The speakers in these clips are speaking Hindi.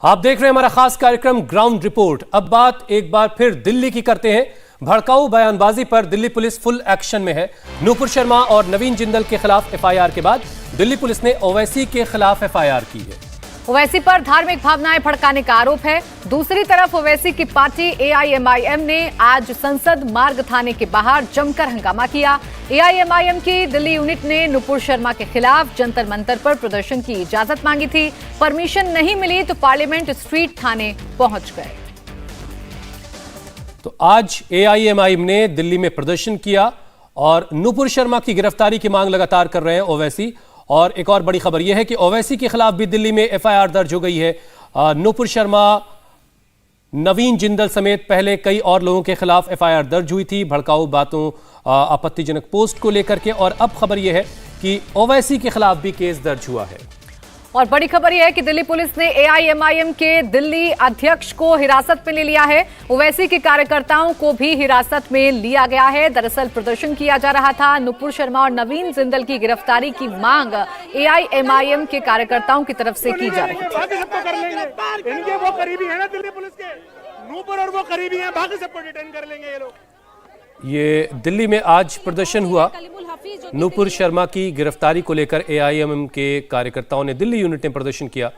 आप देख रहे हैं हमारा खास कार्यक्रम ग्राउंड रिपोर्ट। अब बात एक बार फिर दिल्ली की करते हैं। भड़काऊ बयानबाजी पर दिल्ली पुलिस फुल एक्शन में है। नूपुर शर्मा और नवीन जिंदल के खिलाफ एफआईआर के बाद दिल्ली पुलिस ने ओवैसी के खिलाफ एफआईआर की है। ओवैसी पर धार्मिक भावनाएं भड़काने का आरोप है। दूसरी तरफ ओवैसी की पार्टी एआईएमआईएम ने आज संसद मार्ग थाने के बाहर जमकर हंगामा किया। एआईएमआईएम की दिल्ली यूनिट ने नूपुर शर्मा के खिलाफ जंतर मंतर पर प्रदर्शन की इजाजत मांगी थी। परमिशन नहीं मिली तो पार्लियामेंट स्ट्रीट थाने पहुंच गए। तो आज एआईएमआईएम ने दिल्ली में प्रदर्शन किया और नूपुर शर्मा की गिरफ्तारी की मांग लगातार कर रहे हैं ओवैसी। और एक और बड़ी खबर यह है कि ओवैसी के खिलाफ भी दिल्ली में एफआईआर दर्ज हो गई है। नूपुर शर्मा, नवीन जिंदल समेत पहले कई और लोगों के खिलाफ एफआईआर दर्ज हुई थी भड़काऊ बातों, आपत्तिजनक पोस्ट को लेकर के। और अब खबर यह है कि ओवैसी के खिलाफ भी केस दर्ज हुआ है। और बड़ी खबर यह है कि दिल्ली पुलिस ने एआईएमआईएम के दिल्ली अध्यक्ष को हिरासत में ले लिया है। ओवैसी के कार्यकर्ताओं को भी हिरासत में लिया गया है। दरअसल प्रदर्शन किया जा रहा था। नूपुर शर्मा और नवीन जिंदल की गिरफ्तारी की मांग एआईएमआईएम के कार्यकर्ताओं की तरफ से की जा रही थी। इनके वो करीबी है ना दिल्ली पुलिस के, नूपुर और वो करीबी हैं, बाकी सबको डिटेन कर लेंगे ये लोग। ये दिल्ली में आज प्रदर्शन हुआ। नूपुर शर्मा की गिरफ्तारी को लेकर एआईएमआईएम के कार्यकर्ताओं ने दिल्ली यूनिट ने प्रदर्शन किया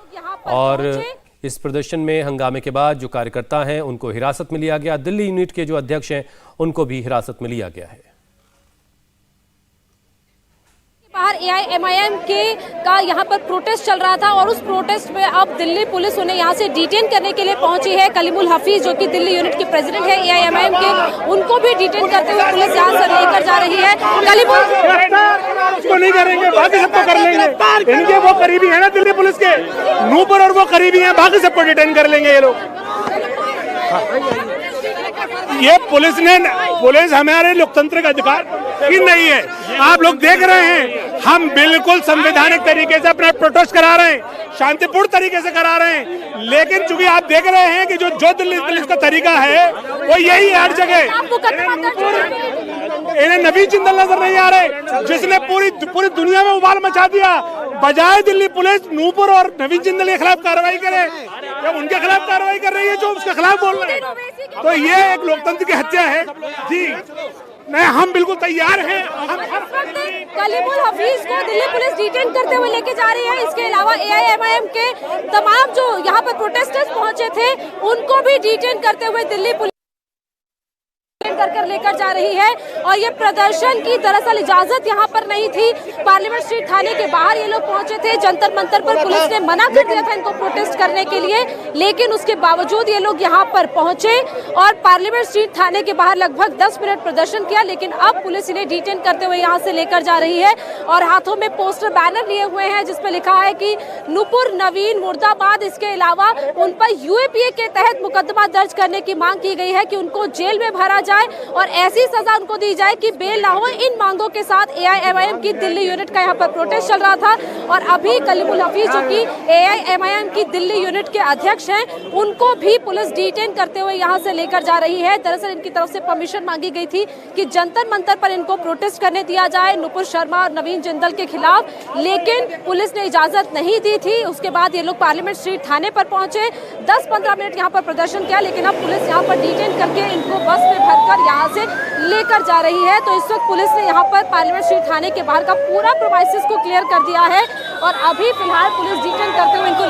और इस प्रदर्शन में हंगामे के बाद जो कार्यकर्ता हैं उनको हिरासत में लिया गया। दिल्ली यूनिट के जो अध्यक्ष हैं उनको भी हिरासत में लिया गया है। बाहर एआईएमआईएम के का यहाँ पर प्रोटेस्ट चल रहा था और उस प्रोटेस्ट में अब दिल्ली पुलिस उन्हें यहाँ से डिटेन करने के लिए पहुंची है। कलीमुल हफीज जो कि दिल्ली यूनिट के प्रेसिडेंट है एआईएमआईएम के, उनको भी डिटेन करते हुए पुलिस यहाँ से लेकर जा रही है। कलीमुल उसको नहीं करेंगे, बाकी सबको कर लेंगे। इनके वो करीबी है ना दिल्ली पुलिस के, नूपुर और वो करीबी हैं, बाकी सबको डिटेन कर लेंगे ये लोग। ये पुलिस हमारे लोकतंत्र का अधिकार ही नहीं है। आप लोग देख रहे हैं, हम बिल्कुल संवैधानिक तरीके से अपना प्रोटेस्ट करा रहे हैं, शांतिपूर्ण तरीके से करा रहे हैं। लेकिन चूंकि आप देख रहे हैं कि जो दिल्ली पुलिस का तरीका है वो यही है हर जगह। इन्हें नवीन जिंदल नजर नहीं आ रहे जिसने पूरी दुनिया में उबाल मचा दिया। बजाय दिल्ली पुलिस नूपुर और नवीन जिंदल के खिलाफ कार्रवाई करे, जब उनके खिलाफ कार्रवाई कर रही है जो उसके खिलाफ बोल रहे हैं, तो ये एक लोकतंत्र की हत्या है जी। नहीं, हम बिल्कुल तैयार हैं। कलीमुल हफीज को दिल्ली पुलिस डिटेन करते हुए लेके जा रही है। इसके अलावा एआईएमआईएम के तमाम जो यहाँ पर प्रोटेस्टर्स पहुंचे थे उनको भी डिटेन करते हुए दिल्ली पुलिस कर लेकर जा रही है। और ये प्रदर्शन की दरअसल इजाजत यहाँ पर नहीं थी। पार्लियामेंट स्ट्रीट थाने के बाहर ये लोग पहुंचे थे। जंतर मंतर पर पुलिस ने मना कर दिया था इनको प्रोटेस्ट करने के लिए, लेकिन उसके बावजूद ये लोग यहाँ पर पहुंचे और पार्लियामेंट स्ट्रीट थाने के बाहर लगभग 10 मिनट प्रदर्शन किया। लेकिन अब पुलिस इन्हें डिटेन करते हुए यहाँ से लेकर जा रही है और हाथों में पोस्टर बैनर लिए हुए हैं जिसपे लिखा है कि नूपुर नवीन मुर्दाबाद। इसके अलावा उन पर यूएपीए के तहत मुकदमा दर्ज करने की मांग की गई है कि उनको जेल में भरा जाए और ऐसी सजा उनको दी जाए कि बेल ना हो। इन मांगों के साथ एआईएमआईएम की दिल्ली यूनिट का यहाँ पर प्रोटेस्ट चल रहा था और अभी कलीमुल हफीज जो कि एआईएमआईएम की दिल्ली यूनिट के अध्यक्ष हैं उनको भी पुलिस डिटेन करते हुए यहाँ से लेकर जा रही है। दरअसल इनकी तरफ से परमिशन मांगी गई थी कि जंतर मंतर पर इनको प्रोटेस्ट करने दिया जाए नूपुर शर्मा और नवीन जिंदल के खिलाफ, लेकिन पुलिस ने इजाजत नहीं दी थी। उसके बाद ये लोग पार्लियामेंट स्ट्रीट थाने पर पहुंचे, 10-15 मिनट यहाँ पर प्रदर्शन किया, लेकिन अब पुलिस यहाँ पर डिटेन करके इनको बस में भरकर यहाँ से लेकर जा रही है। तो इस वक्त पुलिस ने यहाँ पर पार्लियामेंट स्ट्रीट थाने के बाहर का पूरा प्रीमाइसेस को क्लियर कर दिया है और अभी फिलहाल पुलिस डिटेन करते हुए इनको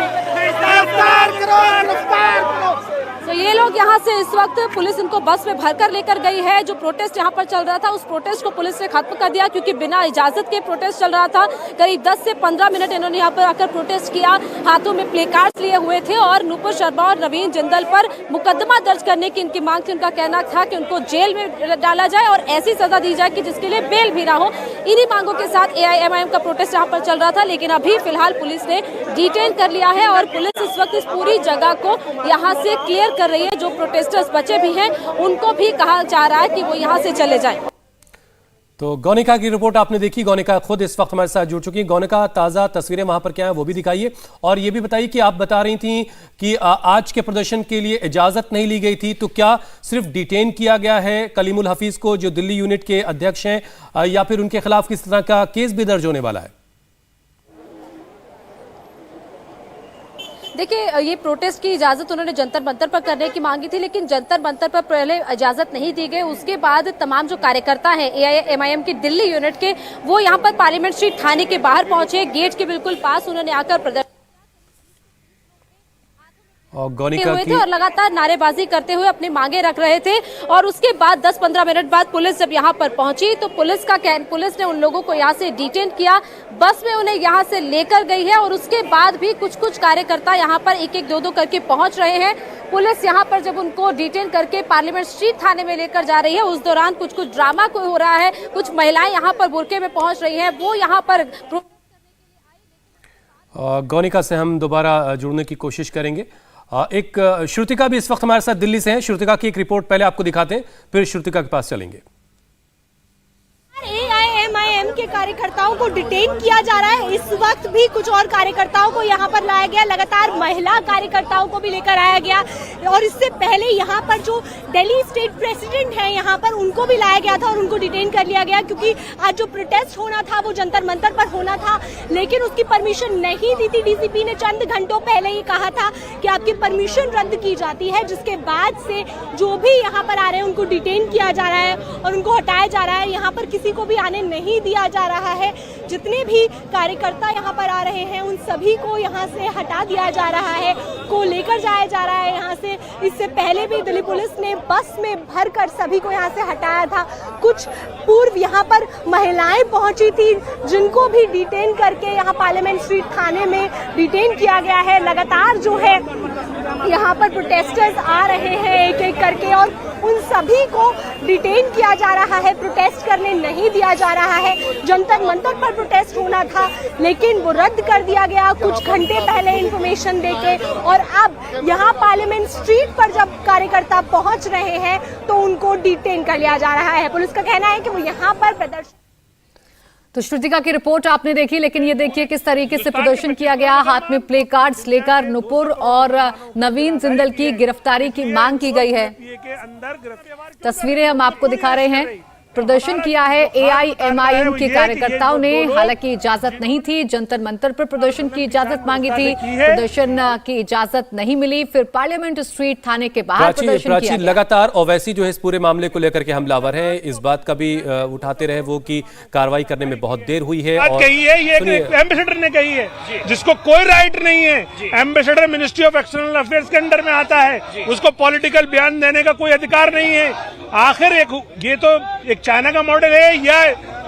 तो ये लोग यहाँ से इस वक्त पुलिस इनको बस में भरकर लेकर गई है। जो प्रोटेस्ट यहाँ पर चल रहा था उस प्रोटेस्ट को पुलिस ने खत्म कर दिया क्योंकि बिना इजाजत के प्रोटेस्ट चल रहा था। करीब 10 से 15 मिनट इन्होंने यहाँ पर आकर प्रोटेस्ट किया, हाथों में प्ले कार्ड्स लिए हुए थे और नूपुर शर्मा और नवीन जिंदल पर मुकदमा दर्ज करने की इनकी मांग थी। उनका कहना था कि उनको जेल में डाला जाए और ऐसी सजा दी जाए कि जिसके लिए बेल भी ना हो। इन्हीं मांगों के साथ एआईएमआईएम का प्रोटेस्ट यहाँ पर चल रहा था, लेकिन अभी फिलहाल पुलिस ने डिटेन कर लिया है और पुलिस इस वक्त इस पूरी जगह को यहाँ से क्लियर कर रही है। जो प्रोटेस्टर्स बचे भी हैं उनको भी कहा जा रहा है कि वो यहाँ से चले जाएं। तो गौनिका की रिपोर्ट आपने देखी। गौनिका खुद इस वक्त हमारे साथ जुड़ चुकी हैं। गौनिका, ताज़ा तस्वीरें वहां पर क्या है वो भी दिखाइए और ये भी बताइए कि आप बता रही थी कि आज के प्रदर्शन के लिए इजाजत नहीं ली गई थी, तो क्या सिर्फ डिटेन किया गया है कलीमुल हफीज को जो दिल्ली यूनिट के अध्यक्ष हैं या फिर उनके खिलाफ किस तरह का केस भी दर्ज होने वाला है? देखिए, ये प्रोटेस्ट की इजाजत उन्होंने जंतर मंतर पर करने की मांगी थी, लेकिन जंतर मंतर पर पहले इजाजत नहीं दी गई। उसके बाद तमाम जो कार्यकर्ता हैं एआईएमआईएम की दिल्ली यूनिट के, वो यहाँ पर पार्लियामेंट स्ट्रीट थाने के बाहर पहुंचे। गेट के बिल्कुल पास उन्होंने आकर प्रदर्शन हुए थे और लगातार नारेबाजी करते हुए अपनी मांगे रख रहे थे। और उसके बाद 10-15 मिनट बाद पुलिस जब यहाँ पर पहुंची तो पुलिस ने उन लोगों को यहाँ से डिटेन किया, बस में उन्हें यहाँ से लेकर गई है। और उसके बाद भी कुछ कार्यकर्ता यहाँ पर एक एक दो करके पहुंच रहे हैं। पुलिस यहाँ पर जब उनको डिटेन करके पार्लियामेंट स्ट्रीट थाने में लेकर जा रही है, उस दौरान कुछ ड्रामा को हो रहा है। कुछ महिलाएं यहाँ पर बुर्के में पहुंच रही है, वो यहाँ पर गौनिका से हम दोबारा जुड़ने की कोशिश करेंगे। एक श्रुतिका भी इस वक्त हमारे साथ दिल्ली से हैं। श्रुतिका की एक रिपोर्ट पहले आपको दिखाते हैं, फिर श्रुतिका के पास चलेंगे। एआईएमआईएम के कार्यकर्ताओं को डिटेन किया जा रहा है। इस वक्त भी कुछ और कार्यकर्ताओं को यहाँ पर लाया गया, लगातार महिला कार्यकर्ताओं को भी लेकर आया गया। और इससे पहले यहाँ पर जो दिल्ली स्टेट प्रेसिडेंट है यहाँ पर, उनको भी लाया गया था और उनको डिटेन कर लिया गया, क्योंकि आज जो प्रोटेस्ट होना था वो जंतर मंतर पर होना था, लेकिन उसकी परमिशन नहीं दी थी। डीसीपी ने चंद घंटों पहले ही कहा था कि आपकी परमिशन रद्द की जाती है, जिसके बाद से जो भी यहाँ पर आ रहे हैं उनको डिटेन किया जा रहा है और उनको हटाया जा रहा है। यहाँ पर किसी को भी आने नहीं दिया जा रहा है। जितने भी कार्यकर्ता यहाँ पर आ रहे हैं उन सभी को यहाँ से हटा दिया जा रहा है, को लेकर जाया जा रहा है यहाँ से। इससे पहले भी दिल्ली पुलिस ने बस में भरकर सभी को यहाँ से हटाया था। कुछ पूर्व यहाँ पर महिलाएं पहुंची थी, जिनको भी डिटेन करके यहाँ पार्लियामेंट स्ट्रीट थाने में डिटेन किया गया है। लगातार जो है यहाँ पर प्रोटेस्टर्स आ रहे हैं एक एक करके और उन सभी को डिटेन किया जा रहा है, प्रोटेस्ट करने नहीं दिया जा रहा है। जंतर मंतर पर प्रोटेस्ट होना था, लेकिन वो रद्द कर दिया गया कुछ घंटे पहले इंफॉर्मेशन देके। और अब यहाँ पार्लियामेंट स्ट्रीट पर जब कार्यकर्ता पहुंच रहे हैं तो उनको डिटेन कर लिया जा रहा है। पुलिस का कहना है कि वो यहाँ पर प्रदर्शन। तो श्रुतिका की रिपोर्ट आपने देखी, लेकिन ये देखिए किस तरीके से प्रदर्शन किया गया। हाथ में प्ले कार्ड्स लेकर नुपुर और नवीन जिंदल की गिरफ्तारी की मांग की गई है। तस्वीरें हम आपको दिखा रहे हैं। प्रदर्शन किया है एआईएमआईएम के कार्यकर्ताओं ने, हालांकि इजाजत नहीं थी। जंतर मंतर पर प्रदर्शन की इजाजत मांगी थी, प्रदर्शन की इजाजत नहीं मिली, फिर पार्लियामेंट स्ट्रीट थाने के बाहर प्रदर्शन किया गया। लगातार ओवैसी जो है इस पूरे मामले को लेकर के हमलावर है, इस बात का भी उठाते रहे वो कि कार्रवाई करने में बहुत देर हुई है। और कही है ये एम्बेसडर ने कही है, जिसको कोई राइट नहीं है। Ambassador ministry of external affairs के अंडर में आता है, उसको पॉलिटिकल बयान देने का कोई अधिकार नहीं है। आखिर ये तो एक चाइना का मॉडल है या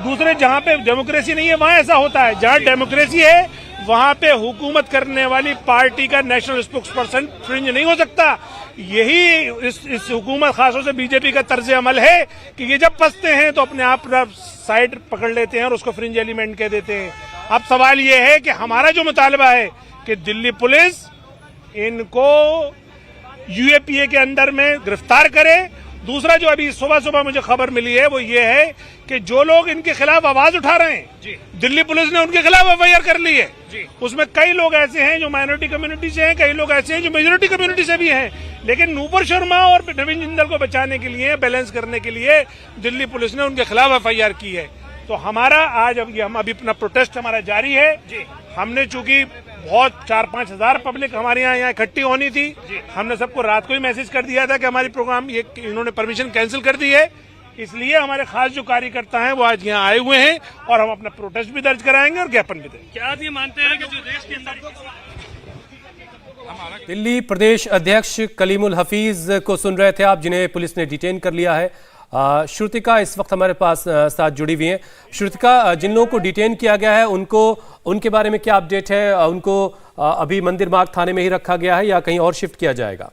दूसरे जहां पे डेमोक्रेसी नहीं है वहां ऐसा होता है। जहां डेमोक्रेसी है वहां पे हुकूमत करने वाली पार्टी का नेशनल स्पोक्स पर्सन फ्रिंज नहीं हो सकता। यही इस हुकूमत खासतौर से बीजेपी का तर्ज अमल है कि ये जब फंसते हैं तो अपने आप साइड पकड़ लेते हैं और उसको फ्रिंज एलिमेंट कह देते हैं। अब सवाल ये है कि हमारा जो मुतालबा है कि दिल्ली पुलिस इनको यूएपीए के अंदर में गिरफ्तार करे। दूसरा जो अभी सुबह मुझे खबर मिली है वो ये है कि जो लोग इनके खिलाफ आवाज उठा रहे हैं, दिल्ली पुलिस ने उनके खिलाफ एफआईआर कर ली है। उसमें कई लोग ऐसे हैं जो माइनॉरिटी कम्युनिटी से हैं, कई लोग ऐसे हैं जो मेजोरिटी कम्युनिटी से भी हैं। लेकिन नूपुर शर्मा और नवीन जिंदल को बचाने के लिए, बैलेंस करने के लिए दिल्ली पुलिस ने उनके खिलाफ एफआईआर की है। तो हमारा आज हम अभी अपना प्रोटेस्ट हमारा जारी है। हमने चूंकि बहुत 4-5 हजार पब्लिक हमारे यहाँ इकट्ठी होनी थी, हमने सबको रात को ही मैसेज कर दिया था कि हमारी प्रोग्राम ये इन्होंने परमिशन कैंसिल कर दी है। इसलिए हमारे खास जो कार्यकर्ता हैं वो आज यहाँ आए हुए हैं और हम अपना प्रोटेस्ट भी दर्ज कराएंगे और ज्ञापन भी देंगे। क्या आप ये मानते हैं कि जो देश के अंदर दिल्ली प्रदेश अध्यक्ष कलीमुल हफीज को सुन रहे थे आप, जिन्हें पुलिस ने डिटेन कर लिया है। श्रुतिका इस वक्त हमारे पास साथ जुड़ी हुई हैं। श्रुतिका, जिन लोगों को डिटेन किया गया है उनके बारे में क्या अपडेट है? उनको अभी मंदिर मार्ग थाने में ही रखा गया है या कहीं और शिफ्ट किया जाएगा?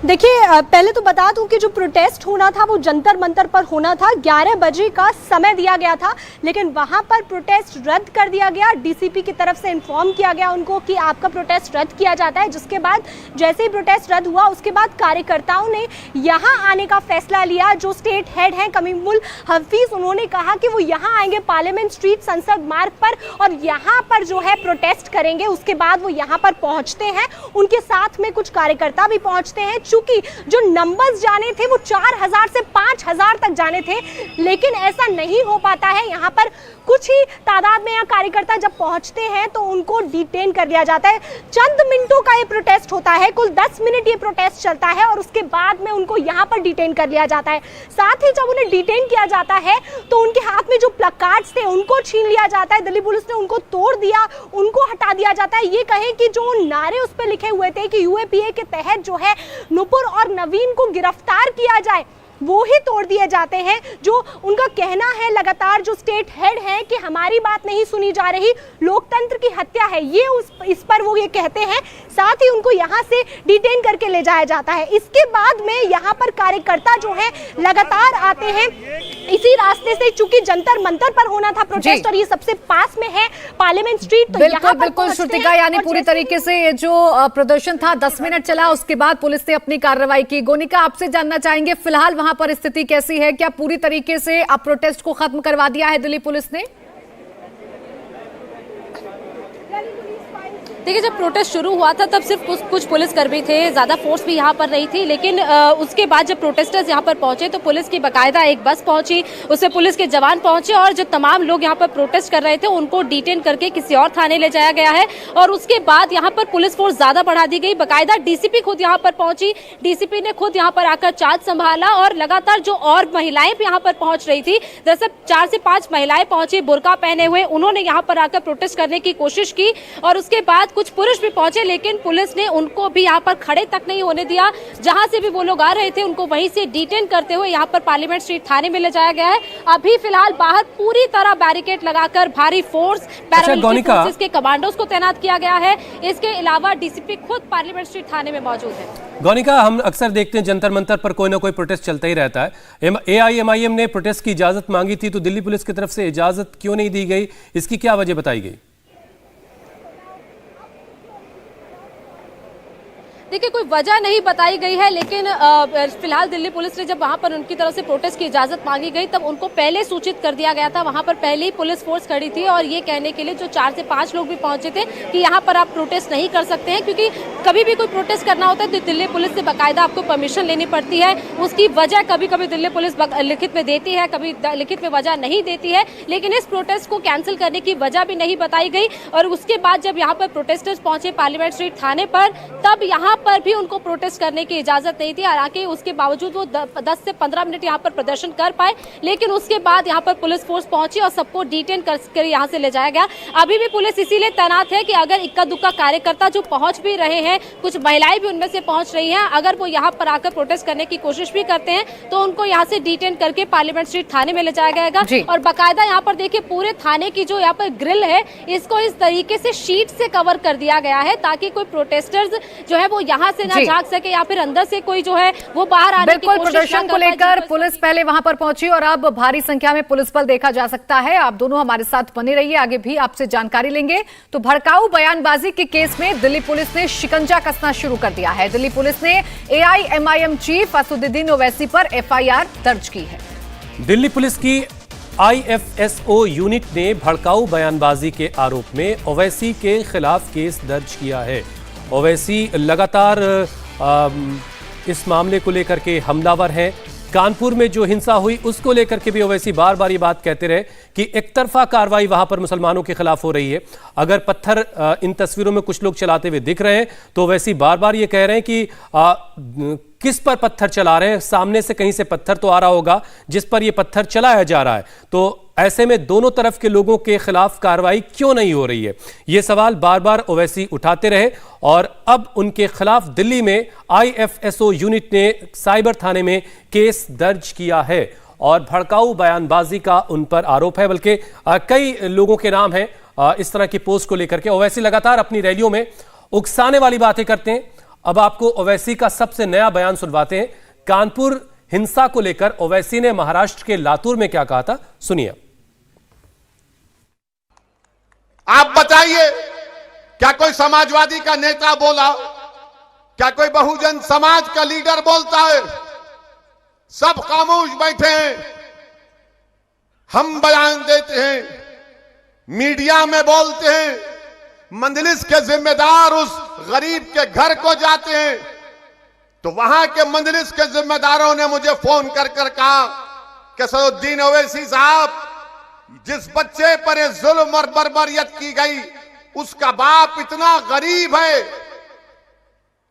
देखिए, पहले तो बता दूं कि जो प्रोटेस्ट होना था वो जंतर मंतर पर होना था। 11 बजे का समय दिया गया था, लेकिन वहां पर प्रोटेस्ट रद्द कर दिया गया। डीसीपी की तरफ से इन्फॉर्म किया गया उनको कि आपका प्रोटेस्ट रद्द किया जाता है। जिसके बाद जैसे ही प्रोटेस्ट रद्द हुआ उसके बाद कार्यकर्ताओं ने यहाँ आने का फैसला लिया। जो स्टेट हेड हैं कलीमुल हफीज, उन्होंने कहा कि वो यहाँ आएंगे पार्लियामेंट स्ट्रीट संसद मार्ग पर और यहाँ पर जो है प्रोटेस्ट करेंगे। उसके बाद वो यहाँ पर पहुँचते हैं, उनके साथ में कुछ कार्यकर्ता भी पहुँचते हैं। चूंकि जो नंबर्स जाने थे वो 4000 से 5000 तक जाने थे, लेकिन ऐसा नहीं हो पाता है। यहाँ पर कुछ ही तादाद में यहाँ कार्यकर्ता जब पहुंचते हैं तो उनको डिटेन कर दिया जाता है। चंद मिनटों का ये प्रोटेस्ट होता है, कुल 10 मिनट ये प्रोटेस्ट चलता है और उसके बाद में उनको यहाँ पर डिटेन कर लिया जाता है। साथ ही जब उन्हें डिटेन किया जाता है तो उनके हाथ में जो प्लकार्ड्स थे उनको छीन लिया जाता है, दिल्ली पुलिस ने उनको तोड़ दिया, उनको हटा दिया जाता है। ये कहें कि जो नारे उस पर लिखे हुए थे कि यूएपीए के तहत जो है नुपुर और नवीन को गिरफ्तार किया जाए, वो ही तोड़ दिए जाते हैं। जो उनका कहना है लगातार जो स्टेट हेड है कि हमारी बात नहीं सुनी जा रही, लोकतंत्र की हत्या है, ये इस पर वो ये कहते हैं। साथ ही उनको यहाँ से डिटेन करके ले जाया जाता है। इसके बाद में यहाँ पर कार्यकर्ता जो है लगातार आते हैं इसी रास्ते से, चूंकि जंतर मंतर पर होना था प्रोटेस्ट और ये सबसे पास में है पार्लियामेंट स्ट्रीट, तो यहाँ पर बिल्कुल श्रुतिका, यानी पूरी तरीके से ये जो प्रदर्शन था 10 मिनट चला, उसके बाद पुलिस ने अपनी कार्रवाई की। गोनिका, आपसे जानना चाहेंगे फिलहाल वहां पर स्थिति कैसी है? क्या पूरी तरीके से अब प्रोटेस्ट को खत्म करवा दिया है दिल्ली पुलिस ने? देखिए, जब प्रोटेस्ट शुरू हुआ था तब सिर्फ कुछ पुलिसकर्मी थे, ज्यादा फोर्स भी यहाँ पर नहीं थी, लेकिन उसके बाद जब प्रोटेस्टर्स यहाँ पर पहुंचे तो पुलिस की बकायदा एक बस पहुंची, उससे पुलिस के जवान पहुंचे और जो तमाम लोग यहाँ पर प्रोटेस्ट कर रहे थे उनको डिटेन करके किसी और थाने ले जाया गया है। और उसके बाद यहाँ पर पुलिस फोर्स ज्यादा बढ़ा दी गई, बकायदा डीसीपी खुद यहाँ पर पहुंची, डीसीपी ने खुद यहाँ पर आकर चार्ज संभाला और लगातार जो और महिलाएं भी यहाँ पर पहुंच रही थी, दरअसल 4 से 5 महिलाएं पहुंची बुर्का पहने हुए, उन्होंने यहाँ पर आकर प्रोटेस्ट करने की कोशिश की और उसके बाद कुछ पुरुष भी पहुंचे, लेकिन पुलिस ने उनको भी यहाँ पर खड़े तक नहीं होने दिया। जहां से भी वो लोग आ रहे थे उनको वहीं से डिटेन करते हुए यहाँ पर पार्लियामेंट स्ट्रीट थाने में ले जाया गया है। अभी फिलहाल बाहर पूरी तरह बैरिकेड लगाकर भारी फोर्स, पैरामिलिट्री फोर्सेस के कमांडोस को तैनात किया गया है। इसके अलावा डीसीपी खुद पार्लियामेंट स्ट्रीट थाने में मौजूद है। गौनिका, हम अक्सर देखते हैं जंतर मंतर पर कोई ना कोई प्रोटेस्ट चलता ही रहता है। एआईएमआईएम ने प्रोटेस्ट की इजाजत मांगी थी, तो दिल्ली पुलिस की तरफ से इजाजत क्यों नहीं दी गई? इसकी क्या वजह बताई गई? देखिए, कोई वजह नहीं बताई गई है, लेकिन फिलहाल दिल्ली पुलिस ने जब वहां पर उनकी तरफ से प्रोटेस्ट की इजाजत मांगी गई तब उनको पहले सूचित कर दिया गया था। वहां पर पहले ही पुलिस फोर्स खड़ी थी और ये कहने के लिए जो 4 से 5 लोग भी पहुंचे थे कि यहाँ पर आप प्रोटेस्ट नहीं कर सकते हैं, क्योंकि कभी भी कोई प्रोटेस्ट करना होता है तो दिल्ली पुलिस से बाकायदा आपको परमिशन लेनी पड़ती है। उसकी वजह कभी कभी दिल्ली पुलिस लिखित में देती है, कभी लिखित में वजह नहीं देती है, लेकिन इस प्रोटेस्ट को कैंसिल करने की वजह भी नहीं बताई गई। और उसके बाद जब यहाँ पर प्रोटेस्टर्स पहुंचे पार्लियामेंट स्ट्रीट थाने पर, तब यहाँ पर भी उनको प्रोटेस्ट करने की इजाजत नहीं थी। हालांकि उसके बावजूद वो 10 से 15 मिनट यहाँ पर प्रदर्शन कर पाए, लेकिन उसके बाद यहाँ पर पुलिस फोर्स पहुंची और सबको डिटेन कर यहाँ से ले जाया गया। अभी भी पुलिस इसीलिए तैनात है कि अगर इक्का दुक्का कार्यकर्ता जो पहुंच भी रहे हैं, कुछ महिलाएं भी उनमें से पहुंच रही हैं, अगर वो यहाँ पर आकर प्रोटेस्ट करने की कोशिश भी करते हैं तो उनको यहाँ से डिटेन करके पार्लियामेंट स्ट्रीट थाने में ले जाया जाएगा। और बाकायदा यहाँ पर देखिए पूरे थाने की जो यहाँ पर ग्रिल है, इसको इस तरीके से शीट से कवर कर दिया गया है ताकि कोई प्रोटेस्टर्स जो है वो यहाँ से ना झांक सके या फिर अंदर से कोई जो है वो बाहर आने की कोशिश। प्रदर्शन को लेकर पुलिस पहले वहां पर पहुंची और अब भारी संख्या में पुलिस बल देखा जा सकता है। आप दोनों हमारे साथ बने रहिए, आगे भी आपसे जानकारी लेंगे। तो भड़काऊ बयानबाजी के केस में दिल्ली पुलिस ने शिकंजा कसना शुरू कर दिया है। दिल्ली पुलिस ने एआईएमआईएम चीफ असदुद्दीन ओवैसी पर एफआईआर दर्ज की है। दिल्ली पुलिस की आईएफएसओ यूनिट ने भड़काऊ बयानबाजी के आरोप में ओवैसी के खिलाफ केस दर्ज किया है। ओवैसी लगातार इस मामले को लेकर के हमलावर हैं। कानपुर में जो हिंसा हुई उसको लेकर के भी ओवैसी बार बार ये बात कहते रहे कि एक तरफा कार्रवाई वहां पर मुसलमानों के खिलाफ हो रही है। अगर पत्थर इन तस्वीरों में कुछ लोग चलाते हुए दिख रहे हैं तो ओवैसी बार बार ये कह रहे हैं कि किस पर पत्थर चला रहे हैं, सामने से कहीं से पत्थर तो आ रहा होगा जिस पर यह पत्थर चलाया जा रहा है। तो ऐसे में दोनों तरफ के लोगों के खिलाफ कार्रवाई क्यों नहीं हो रही है, यह सवाल बार बार ओवैसी उठाते रहे और अब उनके खिलाफ दिल्ली में आईएफएसओ यूनिट ने साइबर थाने में केस दर्ज किया है और भड़काऊ बयानबाजी का उन पर आरोप है। बल्कि कई लोगों के नाम हैं इस तरह की पोस्ट को लेकर के। ओवैसी लगातार अपनी रैलियों में उकसाने वाली बातें करते हैं। अब आपको ओवैसी का सबसे नया बयान सुनवाते हैं। कानपुर हिंसा को लेकर ओवैसी ने महाराष्ट्र के लातूर में क्या कहा था, सुनिए। आप बताइए, क्या कोई समाजवादी का नेता बोला, क्या कोई बहुजन समाज का लीडर बोलता है? सब खामोश बैठे हैं। हम बयान देते हैं, मीडिया में बोलते हैं, मंजलिस के जिम्मेदार उस गरीब के घर को जाते हैं, तो वहां के मजलिस के जिम्मेदारों ने मुझे फोन कर कर कहा कि सदुद्दीन ओवैसी साहब, जिस बच्चे पर ये जुल्म और बर्बरियत की गई उसका बाप इतना गरीब है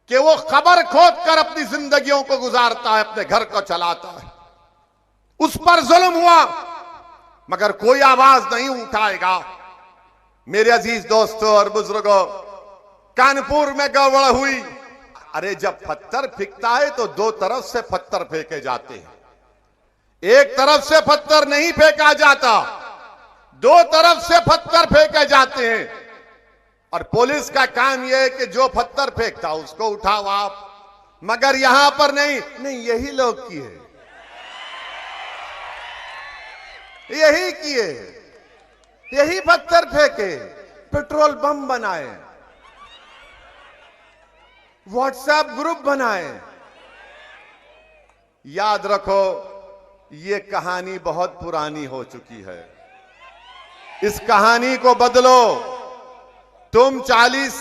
कि वो खबर खोद कर अपनी जिंदगियों को गुजारता है, अपने घर को चलाता है। उस पर जुल्म हुआ मगर कोई आवाज नहीं उठाएगा। मेरे अजीज दोस्तों और बुजुर्गों, कानपुर में गड़बड़ हुई। अरे जब पत्थर फेंकता है तो दो तरफ से पत्थर फेंके जाते हैं, एक तरफ से पत्थर नहीं फेंका जाता, दो तरफ से पत्थर फेंके जाते हैं। और पुलिस का काम यह है कि जो पत्थर फेंकता उसको उठाओ आप, मगर यहां पर नहीं, यही लोग किए, यही किए, यही पत्थर फेंके, पेट्रोल बम बनाए, व्हाट्सएप ग्रुप बनाए। याद रखो, ये कहानी बहुत पुरानी हो चुकी है, इस कहानी को बदलो। तुम 40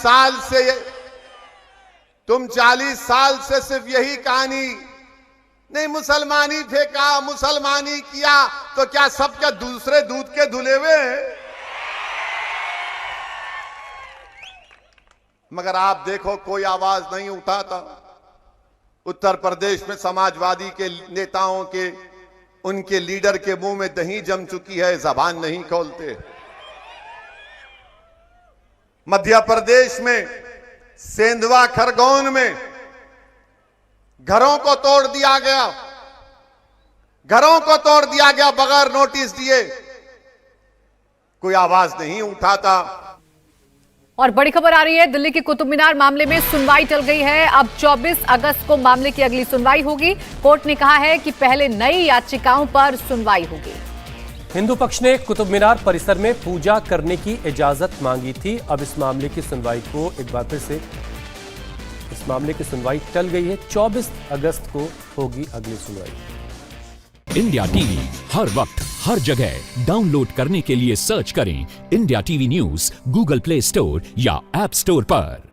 साल से सिर्फ यही कहानी, नहीं मुसलमानी फेंका, मुसलमानी किया, तो क्या सब क्या दूसरे दूध के धुले हुए हैं? मगर आप देखो कोई आवाज नहीं उठाता। उत्तर प्रदेश में समाजवादी के नेताओं के, उनके लीडर के मुंह में दही जम चुकी है, जबान नहीं खोलते। मध्य प्रदेश में सेंधवा खरगोन में घरों को तोड़ दिया गया, घरों को तोड़ दिया गया बगैर नोटिस दिए, कोई आवाज नहीं उठाता। और बड़ी खबर आ रही है, दिल्ली के कुतुब मीनार मामले में सुनवाई टल गई है। अब 24 अगस्त को मामले की अगली सुनवाई होगी। कोर्ट ने कहा है कि पहले नई याचिकाओं पर सुनवाई होगी। हिंदू पक्ष ने कुतुब मीनार परिसर में पूजा करने की इजाजत मांगी थी। अब इस मामले की सुनवाई को एक बार फिर से, इस मामले की सुनवाई टल गई है। 24 अगस्त को होगी अगली सुनवाई। इंडिया टीवी हर वक्त हर जगह डाउनलोड करने के लिए सर्च करें India TV news Google play store या ऐप स्टोर पर।